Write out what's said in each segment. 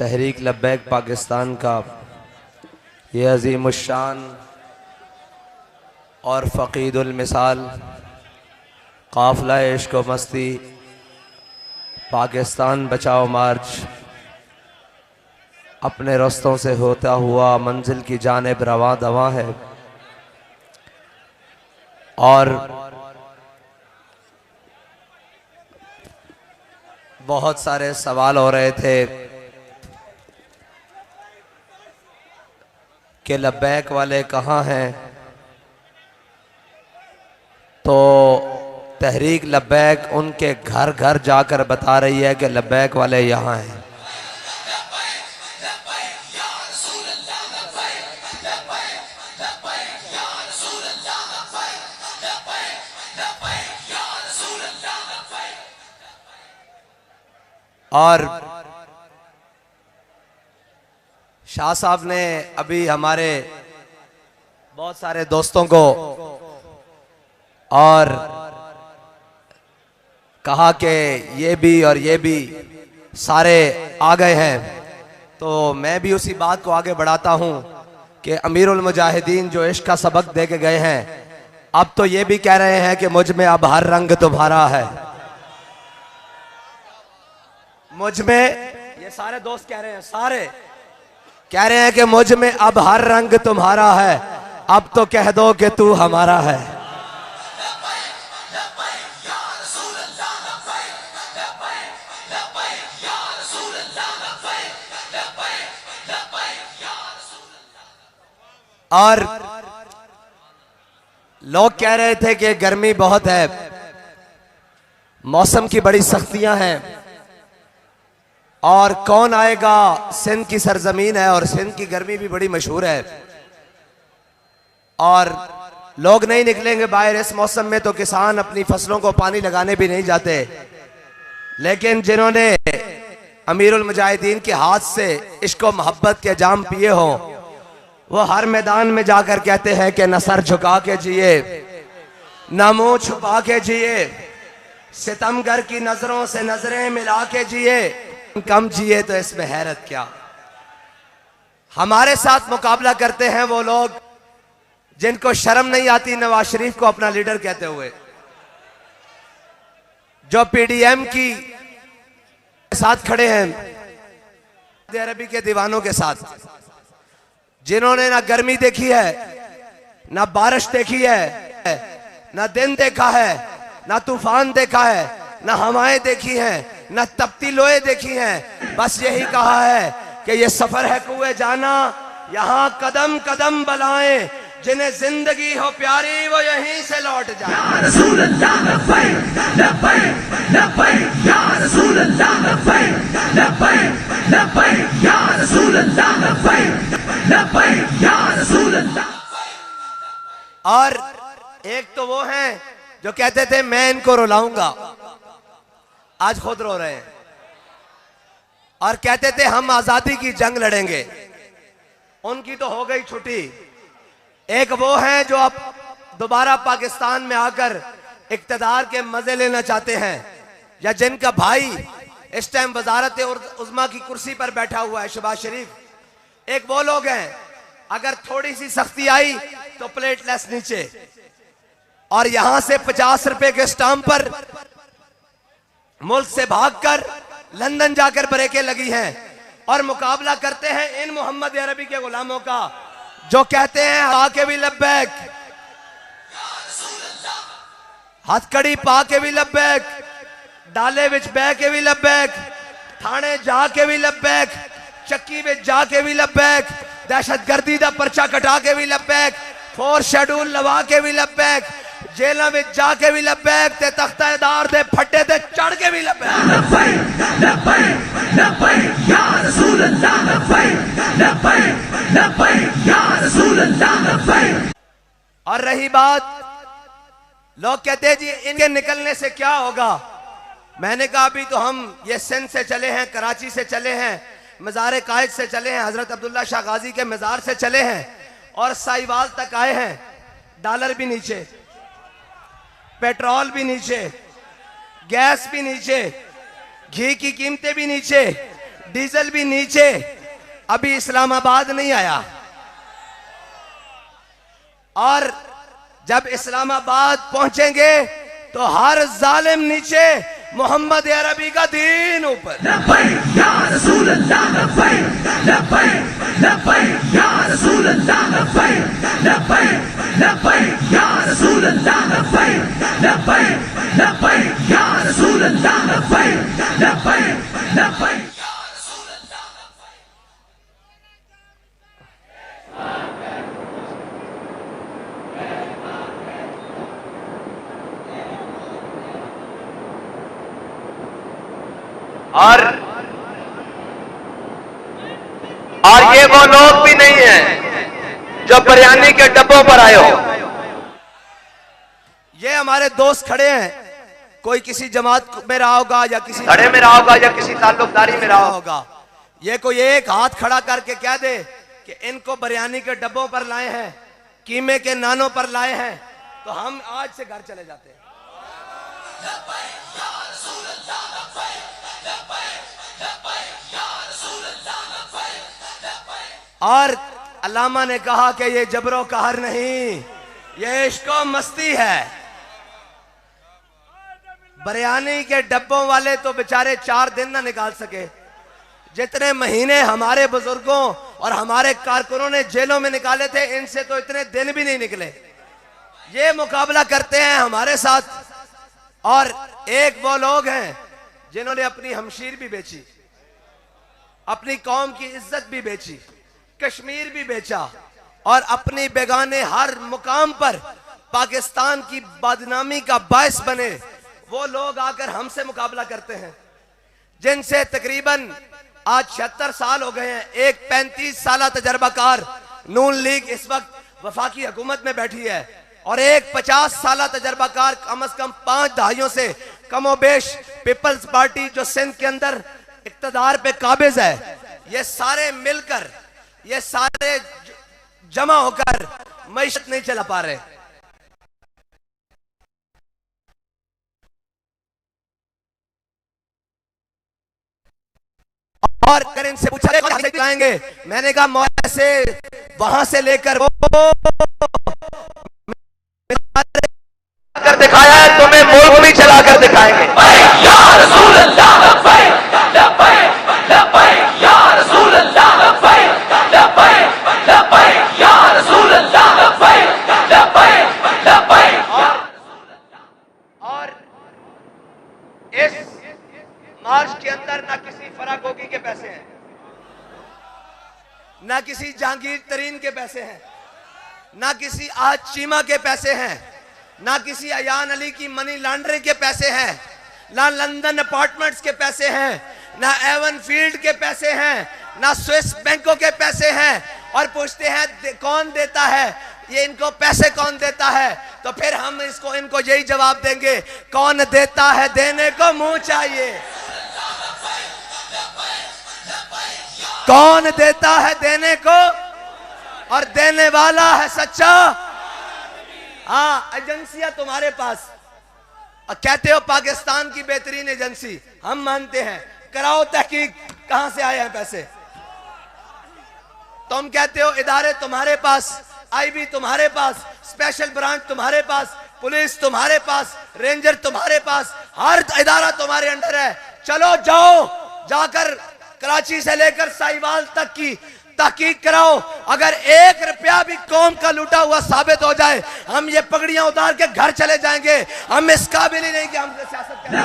तहरीक लब्बैक पाकिस्तान का ये अज़ीमुश्शान और फ़क़ीदुल मिसाल काफ़िला इश्क़ व मस्ती पाकिस्तान बचाओ मार्च अपने रास्तों से होता हुआ मंजिल की जानिब रवां दवां है। और बहुत सारे सवाल हो रहे थे कि लब्बैक वाले कहाँ हैं, तो तहरीक लब्बैक उनके घर घर जाकर बता रही है कि लब्बैक वाले यहाँ हैं। और शाह साहब ने अभी हमारे बहुत सारे दोस्तों को और कहा कि ये भी और ये भी सारे आ गए हैं, तो मैं भी उसी बात को आगे बढ़ाता हूं कि अमीरुल मुजाहिदीन जो इश्क का सबक दे के गए हैं, अब तो ये भी कह रहे हैं कि मुझ में अब हर रंग तुम्हारा है। मुझ में, ये सारे दोस्त कह रहे हैं, सारे कह रहे हैं कि मुझ में अब हर रंग तुम्हारा है, अब तो कह दो कि तू हमारा है। और लोग कह रहे थे कि गर्मी बहुत है, मौसम की बड़ी सख्तियां हैं, और कौन आएगा, सिंध की सरजमीन है और सिंध की गर्मी भी बड़ी मशहूर है, और लोग नहीं निकलेंगे बाहर इस मौसम में, तो किसान अपनी फसलों को पानी लगाने भी नहीं जाते। लेकिन जिन्होंने अमीरुल मुजाहिदीन के हाथ से इश्क व मोहब्बत के जाम पिए हो, वो हर मैदान में जाकर कहते हैं कि न सर झुका के जिए, न मुंह छुपा के जिए, सितमगर की नजरों से नजरें मिला के जिए, कम जिए तो इसमें हैरत क्या। हमारे साथ मुकाबला करते हैं वो लोग जिनको शर्म नहीं आती नवाज शरीफ को अपना लीडर कहते हुए, जो पीडीएम की साथ खड़े हैं, सऊदी अरबी के दीवानों के साथ, जिन्होंने ना गर्मी देखी है, ना बारिश देखी है, ना दिन देखा है, ना तूफान देखा है, ना हवाएं देखी हैं, न तपती लोए देखी हैं। बस यही कहा है कि ये सफर है कुए जाना, यहाँ कदम कदम बलाएं, जिन्हें जिंदगी हो प्यारी वो यहीं से लौट जाए। या रसूल अल्लाह लब्बैक लब्बैक लब्बैक, या रसूल अल्लाह लब्बैक लब्बैक लब्बैक, या रसूल अल्लाह लब्बैक लब्बैक, या रसूल अल्लाह। और एक तो वो हैं जो कहते थे मैं इनको रुलाऊंगा, आज खुद रो रहे हैं, और कहते थे हम आजादी की जंग लड़ेंगे, उनकी तो हो गई छुट्टी। एक वो हैं जो अब दोबारा पाकिस्तान में आकर इक्तदार के मजे लेना चाहते हैं, या जिनका भाई इस टाइम वजारत उज़्मा की कुर्सी पर बैठा हुआ है, शहबाज शरीफ। एक वो लोग हैं, अगर थोड़ी सी सख्ती आई तो प्लेटलेस नीचे, और यहां से 50 रुपए के स्टाम्प पर मुल्क से भागकर लंदन जाकर ब्रेकें लगी हैं, और मुकाबला करते हैं इन मोहम्मद अरबी के गुलामों का, जो कहते हैं आके भी लब्बैक, हथकड़ी पा के भी लब्बैक, डाले विच बह के भी लब्बैक, थाने जाके भी लब्बैक, चक्की विच जाके भी लब्बैक, दहशतगर्दी दा पर्चा कटा के भी लब्बैक, 4 शेड्यूल लवा के भी लब्बैक, जेलों में जाके भी लब्बैक, ते तख्तेदार दे फट्टे ते चढ़ के भी लब्बैक लब्बैक लब्बैक, या रसूल अल्लाह लब्बैक लब्बैक लब्बैक, या रसूल अल्लाह लब्बैक। और रही बात, लोग कहते हैं जी इनके निकलने से क्या होगा, मैंने कहा अभी तो हम ये सिंध से चले हैं, कराची से चले हैं, मज़ार कायद से चले हैं, हजरत अब्दुल्ला शाह गाजी के मज़ार से चले हैं, और साहिवाल तक आए हैं। डॉलर भी नीचे, पेट्रोल भी नीचे, गैस भी नीचे, घी की कीमतें भी नीचे, डीजल भी नीचे, अभी इस्लामाबाद नहीं आया। और जब इस्लामाबाद पहुंचेंगे तो हर जालिम नीचे, मोहम्मद अरबी का दीन ऊपर। और ये वो लोग भी नहीं हैं जो बिरयानी के डब्बों पर आए हो। ये हमारे दोस्त खड़े हैं, कोई किसी जमात में रहा होगा या किसी खड़े में रहा होगा या किसी ताल्लुकदारी में रहा होगा। ये कोई एक हाथ खड़ा करके कह दे कि इनको बिरयानी के डब्बों पर लाए हैं, कीमे के नानों पर लाए हैं, तो हम आज से घर चले जाते हैं। और अल्लामा ने कहा कि ये जबरो कहर नहीं, ये इश्को मस्ती है। बिरयानी के डब्बों वाले तो बेचारे 4 दिन ना निकाल सके, जितने महीने हमारे बुजुर्गों और हमारे कारकुनों ने जेलों में निकाले थे, इनसे तो इतने दिन भी नहीं निकले। ये मुकाबला करते हैं हमारे साथ। और एक वो लोग हैं जिन्होंने अपनी हमशीर भी बेची, अपनी कौम की इज्जत भी बेची, कश्मीर भी बेचा, और अपनी बेगाने हर मुकाम पर पाकिस्तान की बदनामी का बायस बने। वो लोग आकर हमसे मुकाबला करते हैं, जिनसे तकरीबन आज 76 साल हो गए हैं। एक 35 साल तजर्बाकार नून लीग इस वक्त वफाकी हुकूमत में बैठी है, और एक 50 साल तजर्बाकार कम से कम 5 दहाइयों से कमोबेश पीपल्स पार्टी जो सिंध के अंदर इक्तदार पे काबिज है। ये सारे मिलकर, ये सारे जमा होकर मईशत नहीं चला पा रहे। और अगर इनसे पूछा दिखाएंगे, मैंने कहा मौला से वहां से लेकर वो कर दिखाया है, तुम्हें मुल्क भी चला कर दिखाएंगे। या रसूल अल्लाह, या रसूल अल्लाह, या रसूल अल्लाह। और इस मार्च के अंदर ना किसी फरागोगी के पैसे हैं, ना किसी जहांगीर तरीन के पैसे हैं, ना किसी आज चीमा के पैसे हैं, ना किसी अयान अली की मनी लॉन्ड्रिंग के पैसे हैं, ना लंदन अपार्टमेंट्स के पैसे हैं, ना एवन फील्ड के पैसे हैं, ना स्विस बैंकों के पैसे हैं। और पूछते हैं कौन देता है ये, इनको पैसे कौन देता है? तो फिर हम इनको यही जवाब देंगे, कौन देता है देने को मुंह चाहिए। कौन देता है देने को, और देने वाला है सच्चा। हाँ, एजेंसियां तुम्हारे पास, कहते हो पाकिस्तान की बेहतरीन एजेंसी, हम मानते हैं, कराओ तहकीक कहां से आए हैं पैसे। तुम कहते हो इदारे तुम्हारे पास, आईबी तुम्हारे पास, स्पेशल ब्रांच तुम्हारे पास, पुलिस तुम्हारे पास, रेंजर तुम्हारे पास, हर इदारा तुम्हारे अंडर है। चलो जाओ, जाकर कराची से लेकर साहिवाल तक की तहकीक कराओ। अगर 1 रुपया भी कौम का लूटा हुआ साबित हो जाए, हम ये पगड़ियां उतार के घर चले जाएंगे। हम इस काबिल ही नहीं कि हम सियासत करें।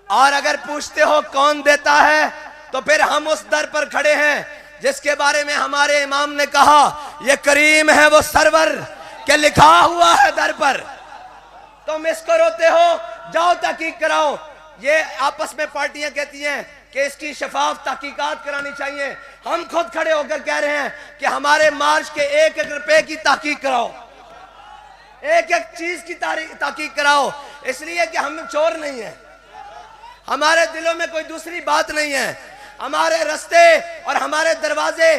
और अगर पूछते हो कौन देता है, तो फिर हम उस दर पर खड़े हैं जिसके बारे में हमारे इमाम ने कहा, ये करीम है वो सरवर के लिखा हुआ है दर पर। तुम इसको रोते हो, जाओ तहकीक कराओ। ये आपस में पार्टियां कहती हैं कि इसकी शफाफ तहकीकात करानी चाहिए। हम खुद खड़े होकर कह रहे हैं कि हमारे मार्च के 1-1 रुपए की तहकीक कराओ, 1-1 चीज की तहकीक कराओ। इसलिए कि हम चोर नहीं है, हमारे दिलों में कोई दूसरी बात नहीं है। हमारे रास्ते और हमारे दरवाजे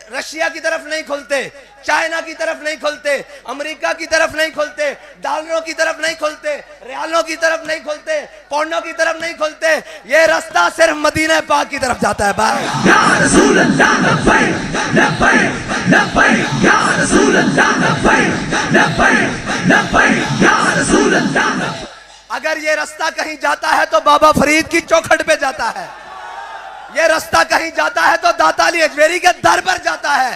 रशिया की तरफ नहीं खुलते, चाइना की तरफ नहीं खुलते, अमेरिका की तरफ नहीं खुलते, डॉलरों की तरफ नहीं खुलते, रियालों की तरफ नहीं खुलते, पौंडों की तरफ नहीं खुलते। ये रास्ता सिर्फ मदीना पाक की तरफ जाता है। भाई या रसूल अल्लाह लब्बैक लब्बैक लब्बैक या रसूल अल्लाह लब्बैक लब्बैक लब्बैक या रसूल अल्लाह। अगर ये रास्ता कहीं जाता है तो बाबा फरीद की चौखट पे जाता है। ये रास्ता कहीं जाता है तो दाता अली अजमेरी के दर पर जाता है।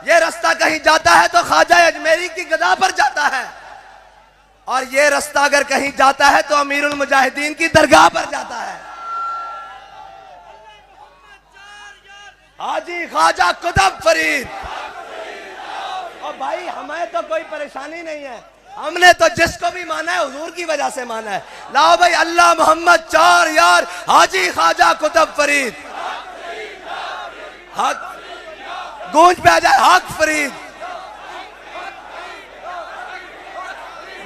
ये रास्ता कहीं जाता है तो ख्वाजा अजमेरी की गदा पर जाता है। और ये रास्ता अगर कहीं जाता है तो अमीरुल मुजाहिदीन की दरगाह पर जाता है। हाजी ख्वाजा कुतुब फरीद। और भाई हमें तो कोई परेशानी नहीं है, हमने तो जिसको भी माना है हुजूर की वजह से माना है। लाओ भाई अल्लाह मोहम्मद चार यार हाजी ख्वाजा कुतुब फरीद। हक गूंज पे आ जाए हक फरीद।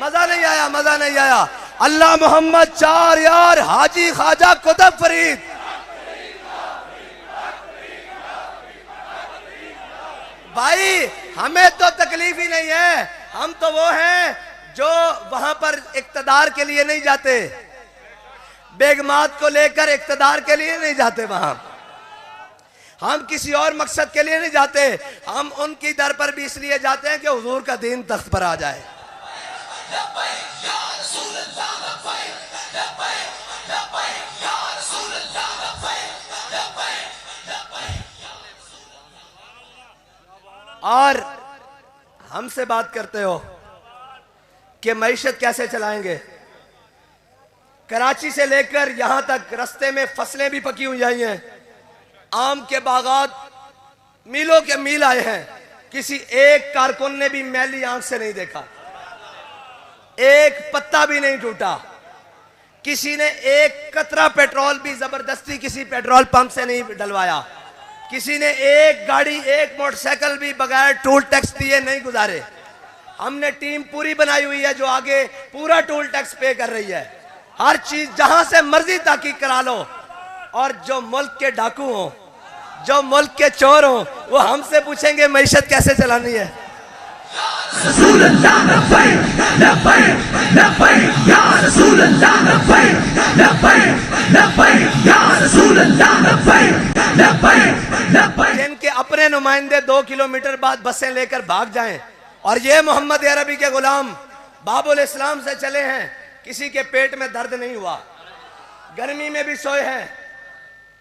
मजा नहीं आया, मजा नहीं आया। अल्लाह मोहम्मद चार यार हाजी ख्वाजा कुतुब फरीद। भाई हमें तो तकलीफ ही नहीं है, हम तो वो हैं जो वहां पर इक्तदार के लिए नहीं जाते, बेगमात को लेकर इक्तदार के लिए नहीं जाते। वहां हम किसी और मकसद के लिए नहीं जाते, हम उनकी दर पर भी इसलिए जाते हैं कि हुजूर का दीन तख्त पर आ जाए। और हमसे बात करते हो कि मईशत कैसे चलाएंगे। कराची से लेकर यहां तक रास्ते में फसलें भी पकी हुई आई हैं, आम के बागात मीलों के मील आए हैं। किसी एक कारकुन ने भी मैली आंख से नहीं देखा, एक पत्ता भी नहीं टूटा। किसी ने एक कतरा पेट्रोल भी जबरदस्ती किसी पेट्रोल पंप से नहीं डलवाया। किसी ने एक गाड़ी एक मोटरसाइकिल भी बगैर टोल टैक्स दिए नहीं गुजारे। हमने टीम पूरी बनाई हुई है जो आगे पूरा टोल टैक्स पे कर रही है। हर चीज जहां से मर्जी ताकीद करा लो। और जो मुल्क के डाकू हो, जो मुल्क के चोर हो, वो हमसे पूछेंगे मईशत कैसे चलानी है। रसूल अल्लाह लब्बैक लब्बैक लब्बैक या रसूल अल्लाह लब्बैक लब्बैक लब्बैक या रसूल अल्लाह लब्बैक लब्बैक लब्बैक। जिनके अपने नुमाइंदे 2 किलोमीटर बाद बसें लेकर भाग जाएं और ये मोहम्मद अरबी के गुलाम बाबुल इस्लाम से चले हैं, किसी के पेट में दर्द नहीं हुआ, गर्मी में भी सोए हैं,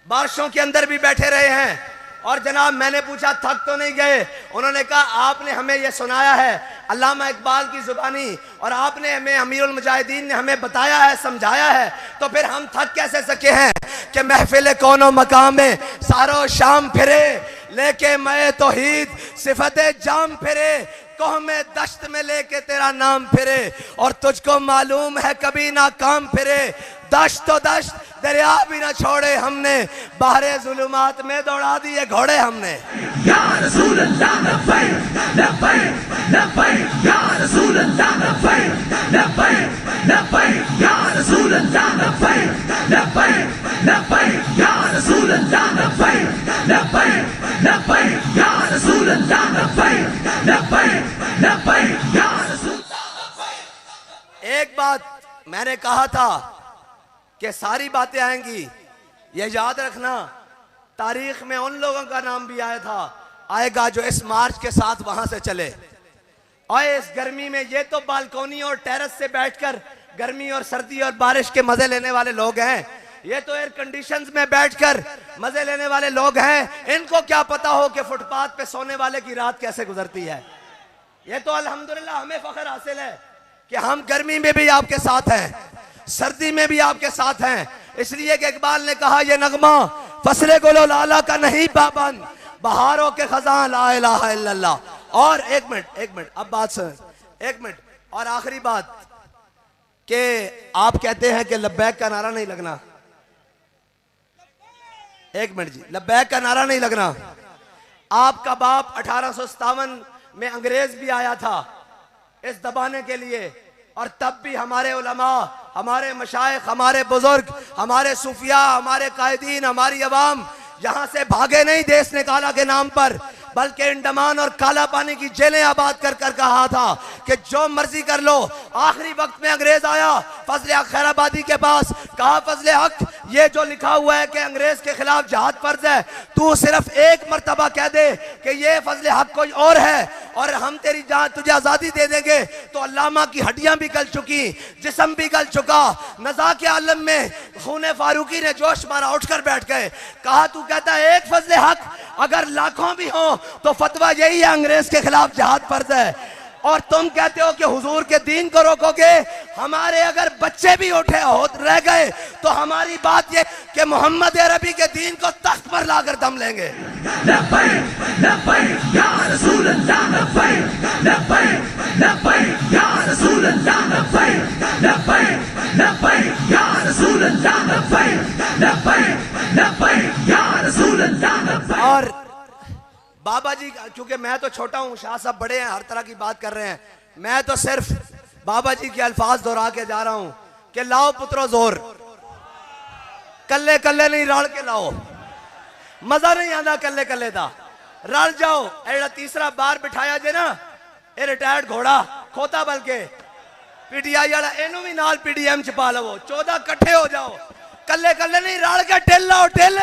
बारिशों के अंदर भी बैठे रहे हैं। और जनाब मैंने पूछा थक तो नहीं गए? उन्होंने कहा आपने हमें यह सुनाया है अल्लामा इकबाल की जुबानी, और आपने हमें अमीरुल मुजाहिदीन ने हमें बताया है, समझाया है, तो फिर हम थक कैसे सके हैं कि महफिल कोनो मकाम में सारो शाम फिरे लेके मैं तौहीद सिफते जाम फिरे, कोह में दश्त में लेके तेरा नाम फिरे, और तुझको मालूम है कभी ना काम फिरे। दश्त तो दश्त दरिया भी ना छोड़े हमने, बाहरे जुलुमात में दौड़ा दिए घोड़े हमने। या रसूल अल्लाह लब्बैक लब्बैक लब्बैक या रसूल अल्लाह लब्बैक लब्बैक लब्बैक या रसूल अल्लाह लब्बैक लब्बैक लब्बैक या रसूल अल्लाह लब्बैक लब्बैक लब्बैक या रसूल अल्लाह लब्बैक लब्बैक लब्बैक या रसूल। एक बात मैंने कहा था कि सारी बातें आएंगी, ये याद रखना, तारीख में उन लोगों का नाम भी आया था आएगा जो इस मार्च के साथ वहां से चले। और इस गर्मी में ये तो बालकोनी और टेरेस से बैठकर गर्मी और सर्दी और बारिश के मजे लेने वाले लोग हैं, ये तो एयर कंडीशंस में बैठकर मजे लेने वाले लोग हैं। इनको क्या पता हो कि फुटपाथ पे सोने वाले की रात कैसे गुजरती है। ये तो अल्हम्दुलिल्लाह हमें फख्र हासिल है कि हम गर्मी में भी आपके साथ हैं, सर्दी में भी आपके साथ हैं। इसलिए कि इकबाल ने कहा ये नगमा फसले गुलो लाला का नहीं पाबंद, बहारों के खजान ला इलाहा इल्लल्लाह। और एक मिनट अब बात सुन, एक मिनट और आखिरी बात कि आप कहते हैं कि लब्बैक का नारा नहीं लगना। एक मिनट जी, लब्बैक का नारा नहीं लगना। आपका बाप 1857 में अंग्रेज भी आया था इस दबाने के लिए, और तब भी हमारे उलमा, हमारे मशाइख, हमारे बुजुर्ग, हमारे सूफिया, हमारे कायदीन, हमारी अवाम यहां से भागे नहीं देश निकाला के नाम पर, बल्कि अंडमान और काला पानी की जेलें आबाद कर कर कहा था कि जो मर्जी कर लो। आखिरी वक्त में अंग्रेज आया फजल हक खैराबादी के पास, कहा फजल हक ये जो लिखा हुआ है कि अंग्रेज के खिलाफ जहाद फर्ज है, तू सिर्फ एक मर्तबा कह दे कि ये फजल हक कोई और है और हम तेरी जान तुझे आजादी दे देंगे। तो अल्लामा की हड्डियां भी गल चुकी, जिस्म भी गल चुका। नज़ा के आलम में खून फारूकी ने जोश मारा, उठकर बैठ गए। कहा तू कहता है एक फजल हक, अगर लाखों भी हो तो फतवा यही है अंग्रेज के खिलाफ जहाद फर्ज है। और तुम कहते हो कि हुजूर के दीन को रोकोगे। हमारे अगर बच्चे भी उठे हो रह गए तो हमारी बात ये कि मोहम्मद अरबी के दीन को तख्त पर लाकर दम लेंगे। और बाबा जी, क्योंकि मैं तो छोटा हूं, शाह साहब बड़े हैं, हर तरह की बात कर रहे हैं, मैं तो सिर्फ बाबा जी के अल्फाज दोहरा के जा रहा हूं कि लाओ पुत्रो जोर, कल्ले कल्ले नहीं रल के लाओ। मजा नहीं आता कल्ले कल्ले का, रल जाओ। एड़ा तीसरा बार बिठाया जे ना, ये रिटायर्ड घोड़ा खोता बल्कि पीटीआई वाला, इनू भी नाल पीडीएम च पा लवो, 14 कट्ठे हो जाओ। कल्ले कल्ले नहीं रल के टिल लाओ, टिल।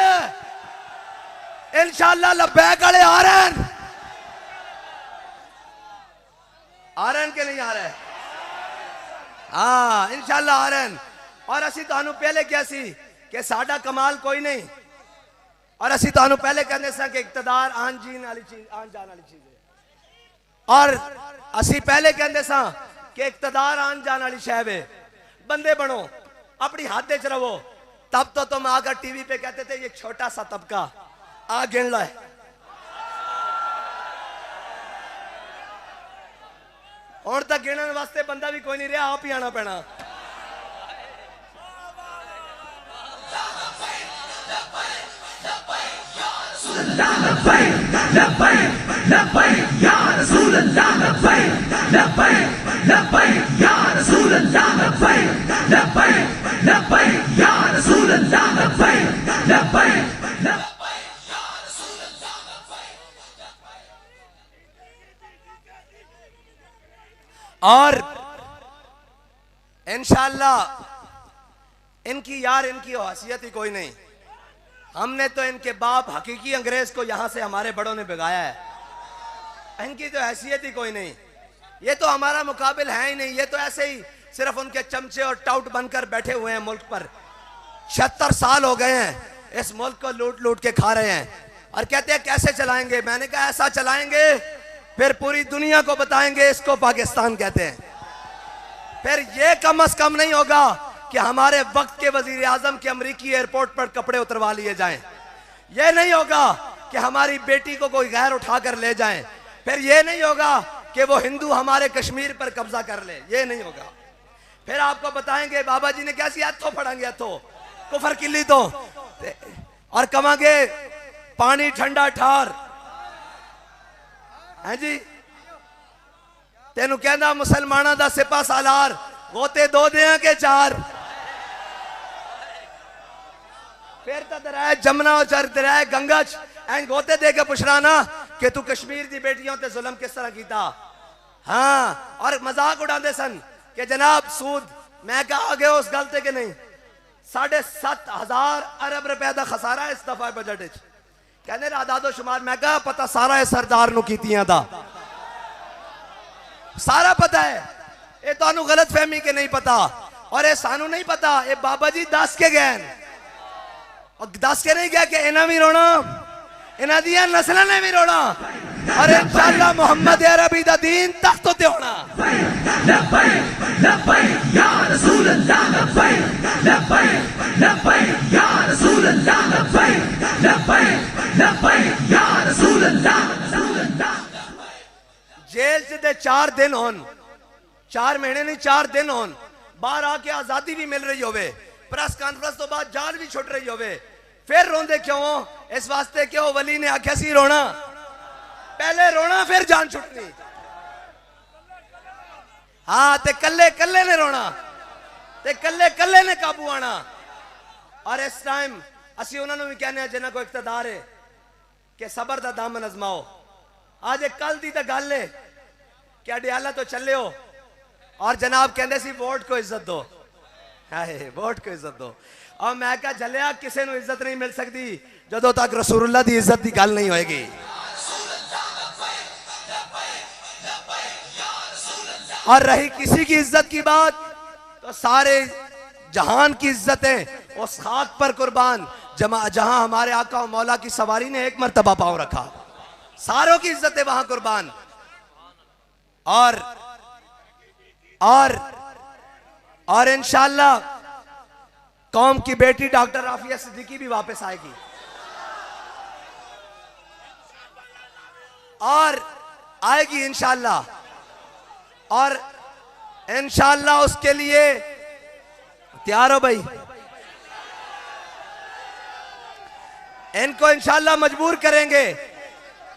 इंशाअल्लाह लब्बैक वाले आ रहे हैं, के नहीं आ रहे? हाँ इंशाअल्लाह आ रहे हैं। और असी तुहानू पहले क्या सी कि साडा कमाल कोई नहीं, और असी तुहानू पहले कहने सा कि इक्तदार आन जीन वाली चीज, आन जान वाली चीज है। और असी पहले कहते सा कि इक्तदार आन जान वाली शय है। बंदे बनो, अपनी हद च रहो। तब तो तुम आकर टीवी पे कहते थे ये छोटा सा तबका, आ गिन लो। और तक गिनने वास्ते बंदा भी कोई नहीं रहा, आप ही आना पैना। और इंशाअल्लाह इनकी यार इनकी हैसियत ही कोई नहीं। हमने तो इनके बाप हकीकी अंग्रेज को यहां से हमारे बड़ों ने भिगाया है, इनकी तो हैसियत ही कोई नहीं। ये तो हमारा मुकाबिल है ही नहीं, ये तो ऐसे ही सिर्फ उनके चमचे और टाउट बनकर बैठे हुए हैं मुल्क पर। 76 साल हो गए हैं इस मुल्क को लूट लूट के खा रहे हैं, और कहते हैं कैसे चलाएंगे। मैंने कहा ऐसा चलाएंगे फिर पूरी दुनिया को बताएंगे इसको पाकिस्तान कहते हैं। फिर ये कम अज कम नहीं होगा कि हमारे वक्त के वजीर आजम के अमरीकी एयरपोर्ट पर कपड़े उतरवा लिए जाएं। ये नहीं होगा कि हमारी बेटी को कोई गैर उठाकर ले जाएं। फिर ये नहीं होगा कि वो हिंदू हमारे कश्मीर पर कब्जा कर ले, ये नहीं होगा। फिर आपको बताएंगे बाबा जी ने कैसी हथों फड़ांगे, हथों कुफर किली तो, और कमांगे पानी ठंडा ठार है जी। तेनू कहना मुसलमाना दा सिपा सालार, गोते 2 दें के 4। फिर तो दराए जमुना और दराए गंगा एंड गोते दे के पुछराना कि तू कश्मीर की बेटियों ते जुल्म किस तरह कीता। हाँ, और मजाक उड़ाते सन कि जनाब सूद, मैं कहा आगे उस गलते के नहीं। 7,500 अरब रुपए का खसारा इस दफा बजट कहने आदादो शुमार, मैं कहा पता सारा है सरदार नू कीतियां दा, सारा पता है। ये तो गलत फहमी के नहीं पता, और ये सानू नहीं पता। ये बाबा जी दस के गए, और दस के नहीं गया कि इन्हें भी रोना, इन्हें दिया नस्ल ने भी रोना, और इंशाअल्लाह मोहम्मद अरबी दा दीन तख्त ते होना। जेल से 4 दिन होन, 4 महीने नहीं 4 दिन होन, बाहर आके आजादी भी मिल रही होवे, प्रेस कॉन्फ्रेंस तो बाद जान भी छुट रही होवे, फिर रोंदे क्यों? इस वास्ते क्यों वली ने आख्या सी रोना, पहले रोना फिर जान छुटनी। हाँ, ते कल्ले कल्ले ने रोना, ते कल्ले कल्ले ने काबू आना। और इस टाइम असी उन्होंने भी कहने जिन्हों को इख्तदार है कि सबर दा दामन अजमाओ, आज एक कल दी तो गल है कि अडियाला तो चले हो और जनाब कहते सी वोट को इज्जत दो, हाय वोट को इज्जत दो। और मैं क्या जलिया किसी को इज्जत नहीं मिल सकती जदों तक रसूलुल्लाह दी इज्जत की गल नहीं होएगी। और रही किसी की इज्जत की बात तो सारे जहान की इज्जतें उस खाक पर कुर्बान जहां हमारे आका और मौला की सवारी ने एक मर्तबा पांव रखा, सारों की इज्जतें वहां कुर्बान। और इंशाअल्लाह कौम की बेटी डॉक्टर आफिया सिद्दीकी भी वापस आएगी और आएगी इंशाअल्लाह। और इंशाअल्लाह उसके लिए तैयार हो भाई, इनको इंशाअल्लाह मजबूर करेंगे।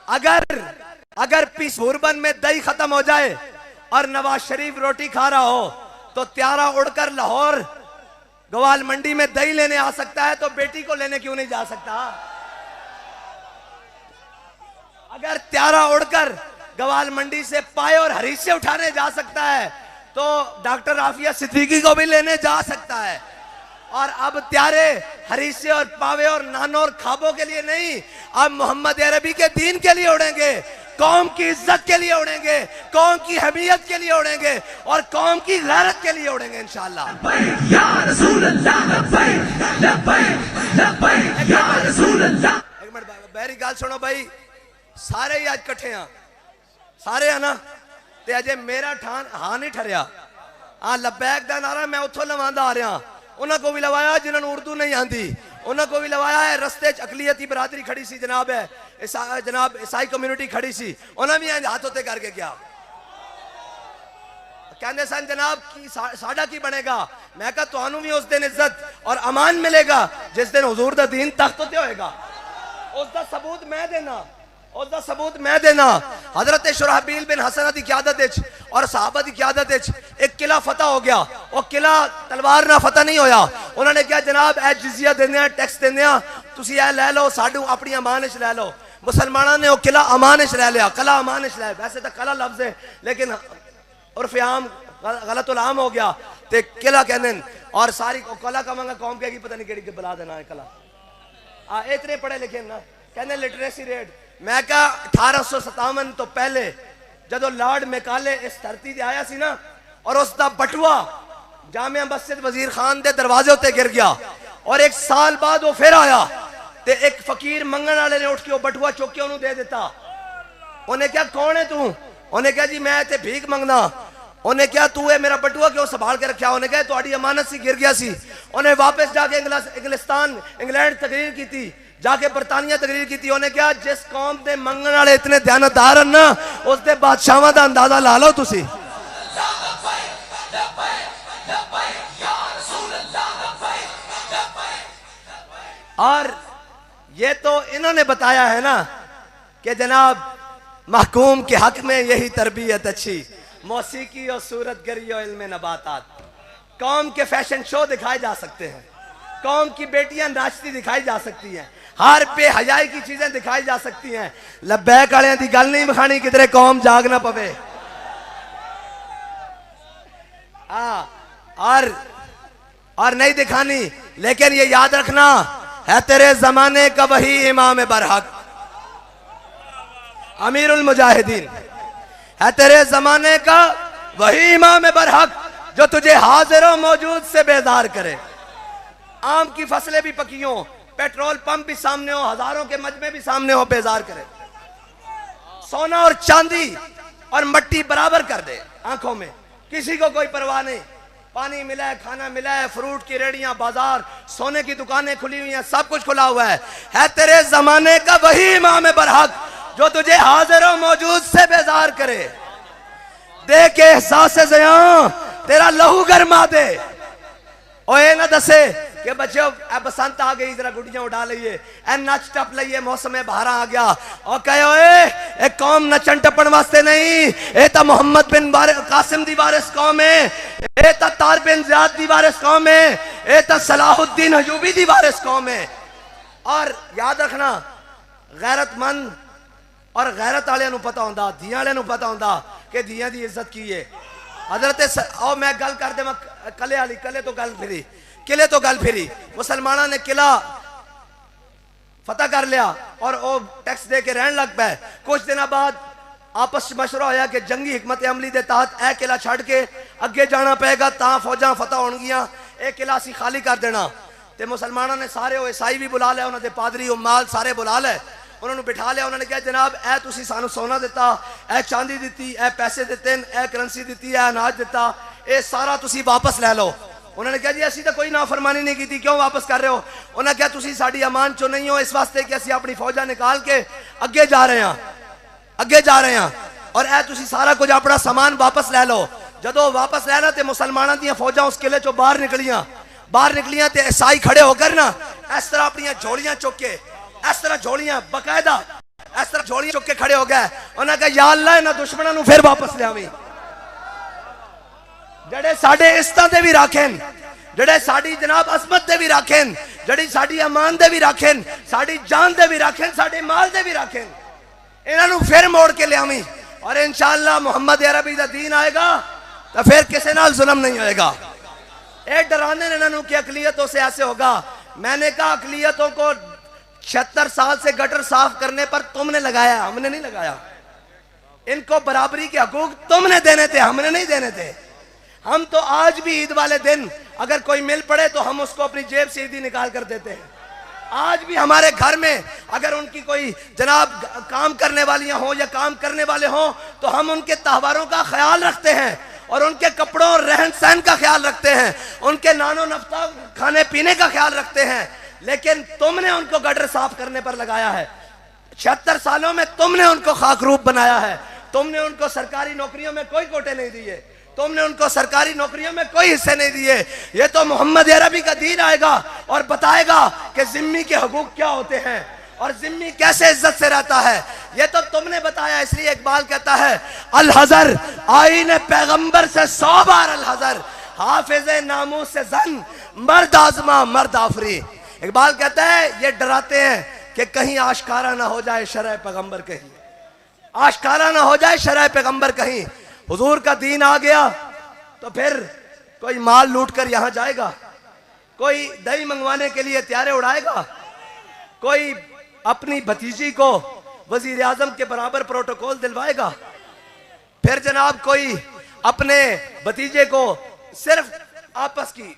अगर पीस हुरबन में दही खत्म हो जाए और नवाज शरीफ रोटी खा रहा हो तो त्यारा उड़कर लाहौर गवाल मंडी में दही लेने आ सकता है, तो बेटी को लेने क्यों नहीं जा सकता? अगर त्यारा उड़कर गवाल मंडी से पाए और हरीसे उठाने जा सकता है तो डॉक्टर आफिया सिद्दीकी को भी लेने जा सकता है। और अब त्यारे हरीसे और पावे और नानों और खाबों के लिए नहीं, अब मोहम्मद अरबी के दीन के लिए उड़ेंगे, कौम की इज्जत के लिए उड़ेंगे, कौम की हमीयत के लिए उड़ेंगे और कौम की गैरत के लिए उड़ेंगे इंशाअल्लाह। एक मिनट बहरी गाल सुनो भाई, सारे ही आज कट्ठे हैं, सारे है ना, ते अजे मेरा ठान हाँ नहीं ठरिया। हाँ लब्बैक दा नारा मैं उथों लवांदा आ रहा, उन्होंने को भी लवाया जिन्होंने उर्दू नहीं आती, उन्होंने को भी लवाया है। रस्ते च अकलियती बरादरी खड़ी सी जनाब है, जनाब ईसाई कम्युनिटी खड़ी सी, उन्हें भी हाथ होते करके क्या कहते सन जनाब की साडा की बनेगा। मैं कहा तुहानू भी उस दिन इज्जत और अमान मिलेगा जिस दिन हुजूर दा दीन तख्त उत्ते होएगा। उसका सबूत मैं देना, उसका सबूत मैं देना। हजरत शुरहबील बिन हसन की क़यादत और सहाबा की क़यादत एक किला फतह हो गया। वो किला तलवार ना फतह नहीं होया। उन्होंने कहा जनाब ए जिजिया देने, टैक्स देने, तुसी ए लै लो, साडू अपनी अमान च लै लो। मुसलमानों ने वो किला अमान च लै लिया, कला अमान च लै। वैसे तो कला लफ्ज है लेकिन उर्फ आम गलतुल आम हो गया, ते किला कहते और सारी कला कमांगा कौम कहेगी पता नहीं केड़ी बला देना है कला। इतने पढ़े लिखे ना कहते लिटरेसी रेट। मैं क्या 1857 तो पहले जदों लॉर्ड मैकाले इस धरती से आया सी ना और उसका बटुआ जामिया मस्जिद वजीर खान के दरवाजे उत्ते गिर गया और एक साल बाद वो फिर आया ते एक फकीर मंगन वाले ने उठ के वो बटुआ चुक के उन्होंने दे दिता। उन्हें क्या कौन है तू? उन्हें क्या जी मैं इत्थे भीख मंगना। उन्हें क्या तू है मेरा बटुआ क्यों संभाल के रखा? उन्हें क्या तुम्हारी अमानत सी गिर गया सी। उन्हें वापस जाके इंग्लैंड तकरीर की थी, जाके बरतानिया तकरीर की थी। उन्हें क्या जिस कौम के मंगन वाले इतने ध्यानदार ना उसके बादशाह का अंदाजा ला लो तुसी। और ये तो इन्होंने बताया है ना कि जनाब महकूम के हक में यही तरबियत अच्छी, मौसीकी और सूरतगरी और इल्म नबातात। कौम के फैशन शो दिखाए जा सकते हैं, कौम की बेटियां नाचती दिखाई जा सकती हैं, हर पे हजाई की चीजें दिखाई जा सकती हैं। लब्बैक वाले की गल नहीं बखानी किधरे कौम जाग ना पवे। और नहीं दिखानी, लेकिन ये याद रखना है तेरे जमाने का वही इमाम बरहक अमीरुल मुजाहिदीन, है तेरे जमाने का वही इमाम बरहक जो तुझे हाजिर और मौजूद से बेदार करे। आम की फसलें भी पकी हो, पेट्रोल पंप भी सामने हो, हजारों के मजमे भी सामने हो, बेजार करे। सोना और चांदी और मट्टी बराबर कर दे आंखों में, किसी को कोई परवाह नहीं। पानी मिला है, खाना मिला है, फ्रूट की रेड़ियां, बाजार, सोने की दुकानें खुली हुई हैं, सब कुछ खुला हुआ है तेरे जमाने का वही इमाम बरहक जो तुझे हाजिर और मौजूद से बेजार करे। दे के एहसास ज़ियां तेरा लहू गरमा दे। और ये ना दसे कि बच्चों बसंत आ गई जरा गुड़ियां उड़ा लीए, नच टप लीए, मौसम बहारा आ गया। और कहे एक कौम नचन टपन वास्ते नहीं, ये तो मोहम्मद बिन कासिम दी वारिस कौम है, ये तो तार बिन ज़ियाद दी वारिस कौम है, ये तो सलाहुद्दीन अयूबी दी वारिस कौम है। और याद रखना गैरतमंद और गैरत वालियां नूं पता हुंदा, धियां वालियां नूं पता हुंदा कि धियां दी इज्जत की है। हजरत आओ मैं गल कर देवां कले वाली, कले तो गल फिरी, किले तो गल फिरी। मुसलमानों ने किला फतह कर लिया और वो टैक्स दे के रहन लग पे। कुछ दिन बाद आपस मशवरा होया कि जंगी हिकमत अमली के तहत यह किला छड़ के अगे जाना पेगा, ता फौजा फतह होणगियां, यह किला असी खाली कर देना। तो मुसलमानों ने सारे वो ईसाई भी बुला लिया, उन्होंने पादरी उम्माल सारे बुला ले, उन्होंने बिठा लिया। उन्होंने कहा जनाब ए तुसी सानू सोना दिता, ए चांदी दी, ए पैसे दिते, ए करेंसी दी, ए अनाज दिता, ये सारा तुसी वापस ले लो। उन्होंने कहा जी असी तो कोई नाफरमानी नहीं की, क्यों वापस कर रहे हो? उन्होंने कहा तुसी साडी अमान चो नहीं हो, इस वास्ते कि असी अपनी फौजा निकाल के अगे जा रहे हैं, अगे जा रहे हैं, और ए तुसी सारा कुछ अपना सामान वापस ले लो। जदों वापस लेना तो मुसलमानों दी फौजा उस किले चो बाहर निकलियां तो ईसाई खड़े होकर ना इस तरह अपनी झोलियां चुक के, इस तरह झोलियां बकायदा इस तरह झोलियां चुक के खड़े हो गए। उन्होंने कहा या अल्लाह इन्हां दुश्मनां नूं फिर वापस लियावीं, जड़े साडे इज्जतां दे भी राखेन, जड़े साडी जनाब असमत दे भी राखेन, जड़ी साडी अमान दे भी राखेन, साडी जान दे भी राखेन, साडे माल दे भी राखेन, इन्हां नूं फिर मोड़ के लियावीं। और इंशाअल्लाह मुहम्मद अरबी दा दीन आएगा तो फिर किसी नाल जुल्म नहीं होएगा। ए डराने ने इन्हों की अकलियतों से ऐसे होगा। मैंने कहा अकलियतों को 76 साल से गटर साफ करने पर तुमने लगाया, हमने नहीं लगाया। इनको बराबरी के हकूक तुमने देने थे, हमने नहीं देने थे। हम तो आज भी ईद वाले दिन अगर कोई मिल पड़े तो हम उसको अपनी जेब से ईदी निकाल कर देते हैं। आज भी हमारे घर में अगर उनकी कोई जनाब काम करने वालियां हो या काम करने वाले हों तो हम उनके त्योहारों का ख्याल रखते हैं और उनके कपड़ों और रहन सहन का ख्याल रखते हैं, उनके नानो नफ्ता खाने पीने का ख्याल रखते हैं। लेकिन तुमने उनको गटर साफ करने पर लगाया है। 76 सालों में तुमने उनको खाकरूप बनाया है, तुमने उनको सरकारी नौकरियों में कोई कोटे नहीं दिए, तुमने उनको सरकारी नौकरियों में कोई हिस्से नहीं दिए। ये तो मोहम्मद अरबी का दीन आएगा और बताएगा कि जिम्मी के हकूक क्या होते हैं और जिम्मी कैसे इज्जत से रहता है। ये तो तुमने बताया। इसलिए इकबाल कहता है अल हजर आईने पैगंबर से 100 बार अल हजर, हाफिज नामूस से जन मर्द आजमा मर्द आफरी। इकबाल कहता है ये डराते हैं कि कहीं आशकारा ना हो जाए शरह पैगंबर, कहीं आशकारा ना हो जाए शरह पैगंबर, कहीं हुजूर का दीन आ गया तो फिर कोई माल लूट कर यहां जाएगा, कोई दही मंगवाने के लिए त्यारे उड़ाएगा, कोई अपनी भतीजी को वजीर आजम के बराबर प्रोटोकॉल दिलवाएगा, फिर जनाब कोई अपने भतीजे को सिर्फ आपस की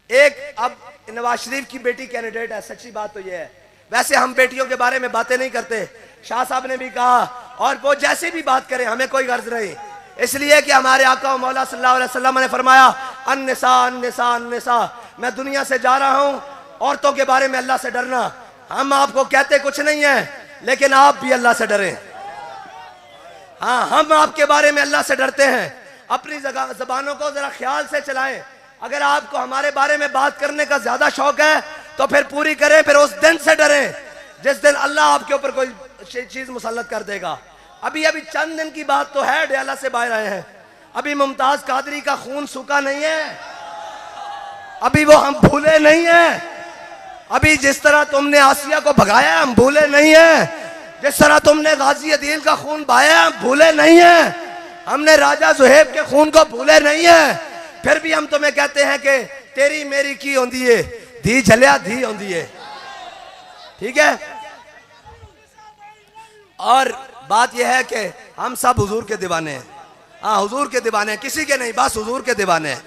एक, अब नवाज शरीफ की बेटी कैंडिडेट है, सच्ची बात तो यह है। वैसे हम बेटियों के बारे में बातें नहीं करते, शाह साहब ने भी कहा और वो जैसे भी बात करें हमें कोई गर्ज नहीं, इसलिए कि हमारे आका मौला सल्लल्लाहु अलैहि वसल्लम ने फरमाया अन्निसा अन्निसा अन्निसा, मैं दुनिया से जा रहा हूं, औरतों के बारे में अल्लाह से डरना। हम आपको कहते कुछ नहीं है लेकिन आप भी अल्लाह से डरें। हाँ, हम आपके बारे में अल्लाह से डरते हैं। अपनी जबानों को जरा ख्याल से चलाएं। अगर आपको हमारे बारे में बात करने का ज्यादा शौक है तो फिर पूरी करें, फिर उस दिन से डरें जिस दिन अल्लाह आपके ऊपर कोई चीज मुसल्लत कर देगा। अभी चंद दिन की बात तो है, डयाला से बाहर आए हैं, अभी मुमताज कादरी का खून सूखा नहीं है, अभी वो हम भूले नहीं है। अभी जिस तरह तुमने आसिया को भगाया हम भूले नहीं है, जिस तरह तुमने गाजी अदील का खून बहाया हम भूले नहीं है, हमने राजा जुहेब के खून को भूले नहीं है। फिर भी हम तुम्हें कहते हैं कि तेरी मेरी की होंदी है, धी झलिया धी होंदी है, ठीक है। और बात यह है कि हम सब हुजूर के दीवाने हैं। हाँ, हुजूर के दीवाने हैं, किसी के नहीं, बस हुजूर के दीवाने हैं।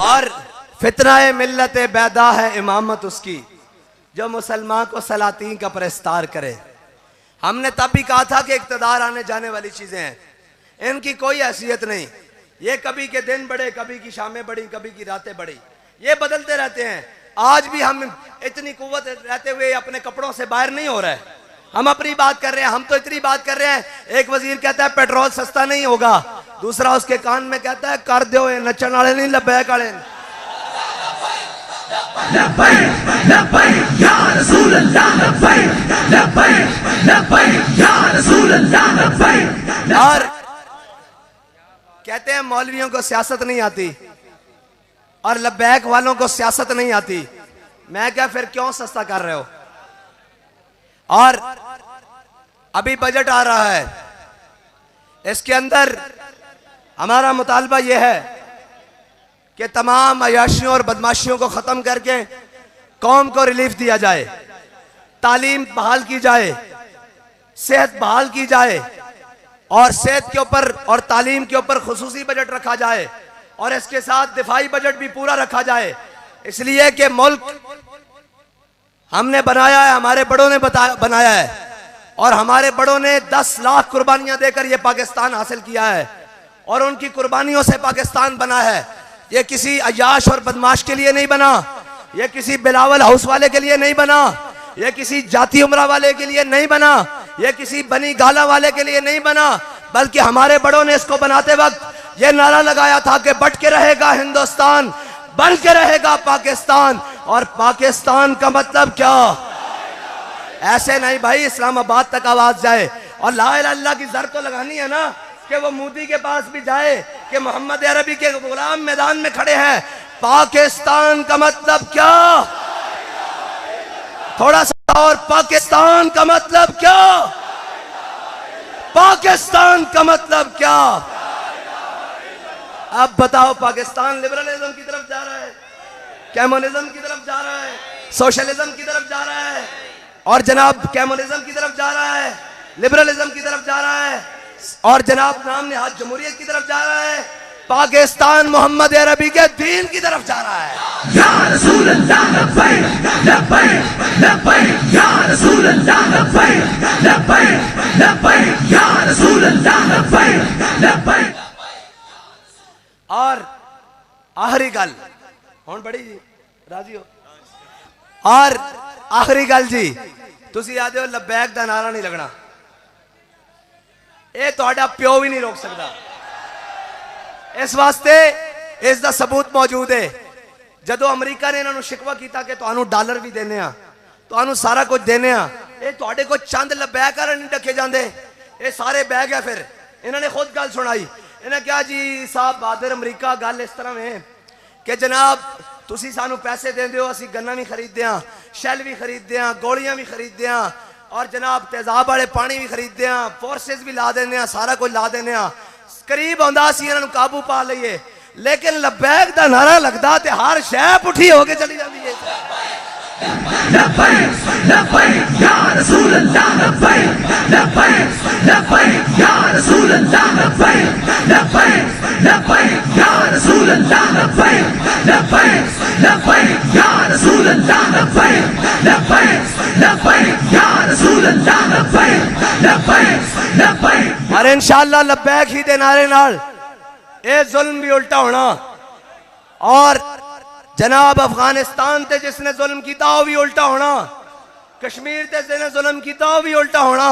और फितनाए मिल्लत बैदा है इमामत उसकी, जो मुसलमान को सलातीन का परस्तार करे। हमने तब भी कहा था कि इक़्तिदार आने जाने वाली चीजें हैं, इनकी कोई हैसियत नहीं। ये कभी के दिन बढ़े, कभी की शामें बढ़ी, कभी की रातें बढ़ी, ये बदलते रहते हैं। आज भी हम इतनी कुव्वत रहते हुए अपने कपड़ों से बाहर नहीं हो रहे, हम अपनी बात कर रहे हैं। हम तो इतनी बात कर रहे हैं, एक वजीर कहता है पेट्रोल सस्ता नहीं होगा, दूसरा उसके कान में कहता है कर दो नचन वाले नहीं लब्बैक वाले। लब्बैक लब्बैक या रसूल अल्लाह लब्बैक लब्बैक लब्बैक या रसूल अल्लाह लब्बैक। और कहते हैं मौलवियों को सियासत नहीं आती और लब्बैक वालों को सियासत नहीं आती। मैं क्या फिर क्यों सस्ता कर रहे हो? और अभी बजट आ रहा है, इसके अंदर हमारा मुतालबा यह है कि तमाम अयाशियों और बदमाशियों को खत्म करके कौम को रिलीफ दिया जाए, तालीम बहाल की जाए, सेहत बहाल की जाए और सेहत के ऊपर और तालीम के ऊपर खुसूसी बजट रखा जाए और इसके साथ दिफाई बजट भी पूरा रखा जाए। इसलिए कि मुल्क हमने बनाया है, हमारे बड़ों ने बनाया है और हमारे बड़ों ने 10 लाख कुर्बानियां देकर यह पाकिस्तान हासिल किया है और उनकी कुर्बानियों से पाकिस्तान बना है। यह किसी अयाश और बदमाश के लिए नहीं बना, यह किसी बिलावल हाउस वाले के लिए नहीं बना, यह किसी जाति उमरा वाले के लिए नहीं बना, यह किसी बनी गाला वाले के लिए नहीं बना, बल्कि हमारे बड़ों ने इसको बनाते वक्त यह नारा लगाया था कि बट के रहेगा हिंदुस्तान, बन के रहेगा पाकिस्तान। और पाकिस्तान का मतलब क्या? ऐसे नहीं भाई, इस्लामाबाद तक आवाज जाए और ला इलाहा इल्लल्लाह की जर तो लगानी है ना कि वो मोदी के पास भी जाए कि मोहम्मद अरबी के गुलाम मैदान में खड़े हैं। पाकिस्तान का मतलब क्या? थोड़ा सा और, पाकिस्तान का मतलब क्या? पाकिस्तान का मतलब क्या? अब बताओ, पाकिस्तान लिबरलिज्म की तरफ जा रहा है, कम्युनिज्म की तरफ जा रहा है, सोशलिज्म की तरफ जा रहा है और जनाब कम्युनिज्म की तरफ जा रहा है, लिबरलिज्म की तरफ जा रहा है और जनाब नाम नेहाद जमहूरियत की तरफ जा रहा है। पाकिस्तान मोहम्मद अरबी के दीन की तरफ जा रहा है। या रसूल अल्लाह लब्बैक लब्बैक लब्बैक या रसूल अल्लाह लब्बैक लब्बैक लब्बैक या रसूल अल्लाह लब्बैक लब्बैक। और आखिरी गल हुण बड़ी जी राजी हो, और आखिरी गल जी, तुसी आदे हो लब्बैक दा नारा नहीं लगना, ये तुहाडा प्यो भी नहीं रोक सकता। इस वास्ते इसका सबूत मौजूद है। जदों अमरीका ने इन्होंने शिकवा किया कि तुहानू डॉलर भी देने आ, तुहानू सारा कुछ देने आ, ये तुहाडे को चंद लब्बैक वाले नहीं डके जाते, ये सारे बह गए। फिर इन्होंने खुद गल सुनाई, इन्हें कहा जी साहब बहादुर अमरीका गल इस तरह है कि जनाब तुसी सानू पैसे देंदे हो, असी गन्ना भी खरीदते हैं, शैल भी खरीदते हैं, गोलियां भी खरीदते हैं और जनाब तेजाब वाले पानी भी खरीदते हैं, फोर्सेस भी ला देने हैं, सारा कुछ ला देने हैं। करीब आंदा सी इन्हां नू काबू पा लईए, लेकिन लब्बैक दा नारा लगदा ते हर शै पुठी हो के चली जाती है। लब्बैक लब्बैक या रसूल अल्लाह लब्बैक लब्बैक लब्बैक या रसूल अल्लाह लब्बैक लब्बैक लब्बैक या रसूल अल्लाह लब्बैक लब्बैक लब्बैक या रसूल अल्लाह लब्बैक लब्बैक लब्बैक या रसूल अल्लाह लब्बैक लब्बैक लब्बैक। और इंशाअल्लाह लब्बैक ही दे नारे नाल ये जुल्म भी उल्टा होना और जनाब अफगानिस्तान ते जिसने जुल्म किया वो भी उल्टा होना, कश्मीर ते जिसने जुल्म किया वो भी उल्टा होना,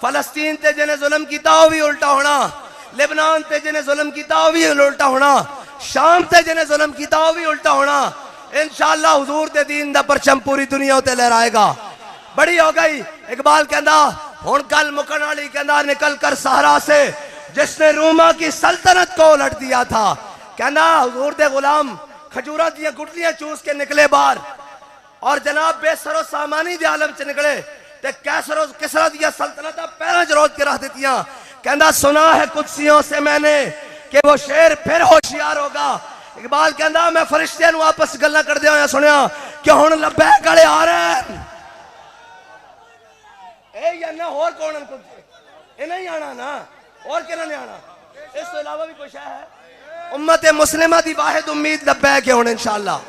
फलस्तीन ते जिसने जुल्म किया वो भी उल्टा होना, लेबनान ते जिसने जुल्म किया वो भी उल्टा होना, शाम ते जिसने जुल्म किया वो भी उल्टा होना। इंशाअल्लाह हुजूर दे दीन दा परचम पूरी दुनिया उत्ते लहराएगा। बड़ी हो गई इकबाल कहंदा हुण कल मुकण वाली, कहंदा निकल कर सहरा से जिसने रूमा की सल्तनत को उलट दिया था। कहना हुजूर दे गुलाम खजूरा दियां गुटलियां चूस के निकले बाहर और जनाब बेसरो सामानी दे आलम च निकले ते कैसरो किसरा दिया सल्तनत पैरों च रोज के रख दितियां। कहना सुना है कुदसियों से मैंने कि वो शेर फिर होशियार होगा। इकबाल कहना मैं फरिश्तियां नूं आपस गल्लां करदे होया सुनिया कि हुण लब्बैक वाले आ रहे हैं। ए या ना होर कौन कुछ इन्हें ही आना ना और किन्हों ने आना, इस तो इलावा भी कुछ है। उम्मत मुस्लिमा दी वाहिद उम्मीद लब्बैक है हुण इंशाअल्लाह।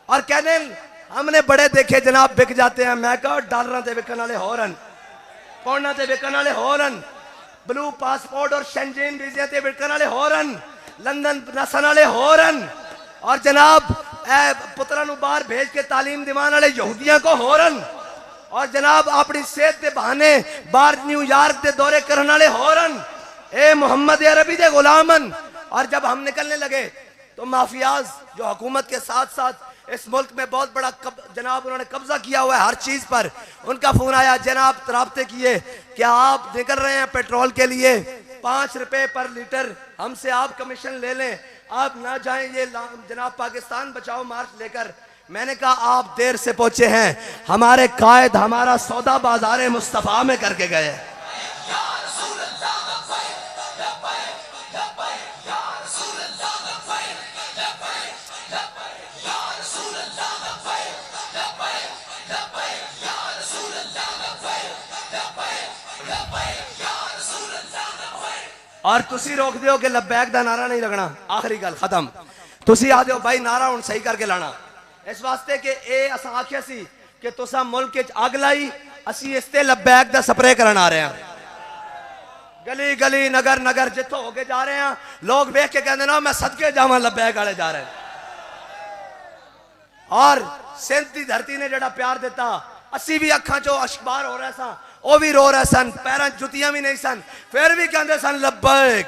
और कहने हमने बड़े देखे जनाब बिक जाते हैं, मैं कहा डॉलर से बिकन वाले होरन, पौंडा से बिकन वाले होरन, ब्लू पासपोर्ट और शेंजेन वीजे से बिकन वाले होरन, लंदन नसन वाले होरन और जनाब पुत्रा नूं बाहर भेज के तालीम दिवान वाले यहूदियों को होरन और जनाब अपनी सेहत के बहाने बाहर न्यूयॉर्क के दौरे करने वाले होरन। ए मोहम्मद अरबी दे गुलामन। और जब हम निकलने लगे तो माफियाज जो हुकूमत के साथ साथ इस मुल्क में बहुत बड़ा जनाब उन्होंने कब्जा किया हुआ है हर चीज पर। उनका फोन आया, जनाब राब्ते किए, क्या आप निकल रहे हैं पेट्रोल के लिए, 5 रुपए पर लीटर हमसे आप कमीशन ले लें, आप ना जाएं ये जनाब पाकिस्तान बचाओ मार्च लेकर। मैंने कहा आप देर से पहुंचे हैं, हमारे कायद हमारा सौदा बाजार मुस्तफा में करके गए। और तुसी रोक दियो कि लब्बैक दा नारा नहीं लगना, आखिरी गल खत्म। तुसी आ दियो भाई नारा हुण सही करके लाना, इस वास्ते कि ए असां आख्या सी कि तुसा मुल्क च अग लाई, असी इस ते लब्बैक दा स्प्रे करन आ रहे हैं। गली गली नगर नगर जिथों होके जा रहे हैं, लोग वेख के कहते ना मैं सदके जावां लब्बैक वाले जा रहे हैं। और सिंध की धरती ने जड़ा प्यार दिता, असी भी अखां चो अशबार हो रहे सा, वो भी रो रहे सन, पैरों जुतियां भी नहीं सन, फिर भी कहते सन लब्बैक।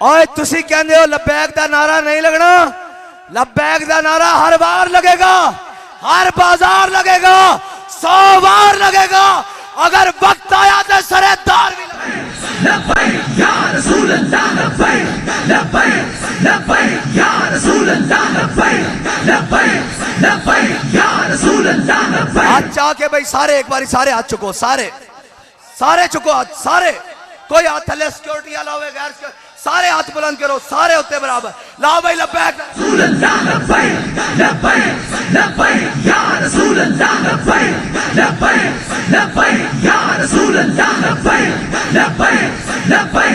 और तुसी कहते हो लब्बैक दा नारा नहीं लगना, लब्बैक दा नारा हर बार लगेगा, हर बाजार लगेगा, 100 बार लगेगा, अगर वक्त आया तो सरेदार भी लब्बैक या रसूल अल्लाह लब्बैक लब्बैक लब्बैक या रसूल अल्लाह लब्बैक लब्बैक लब्बैक या रसूल अल्लाह लब्बैक। हाथ चाह के भाई सारे एक बारी सारे हाथ चुको, सारे सारे चुको हाथ, सारे कोई हाथ थले सिक्योरिटी वाला होवे गैर सारे हाथ बुलंद करो, सारे होते बराबर, लाओ भाई लब्बैक रसूल अल्लाह लब्बैक लब्बैक लब्बैक या रसूल अल्लाह लब्बैक लब्बैक लब्बैक या रसूल अल्लाह लब्बैक लब्बैक लब्बैक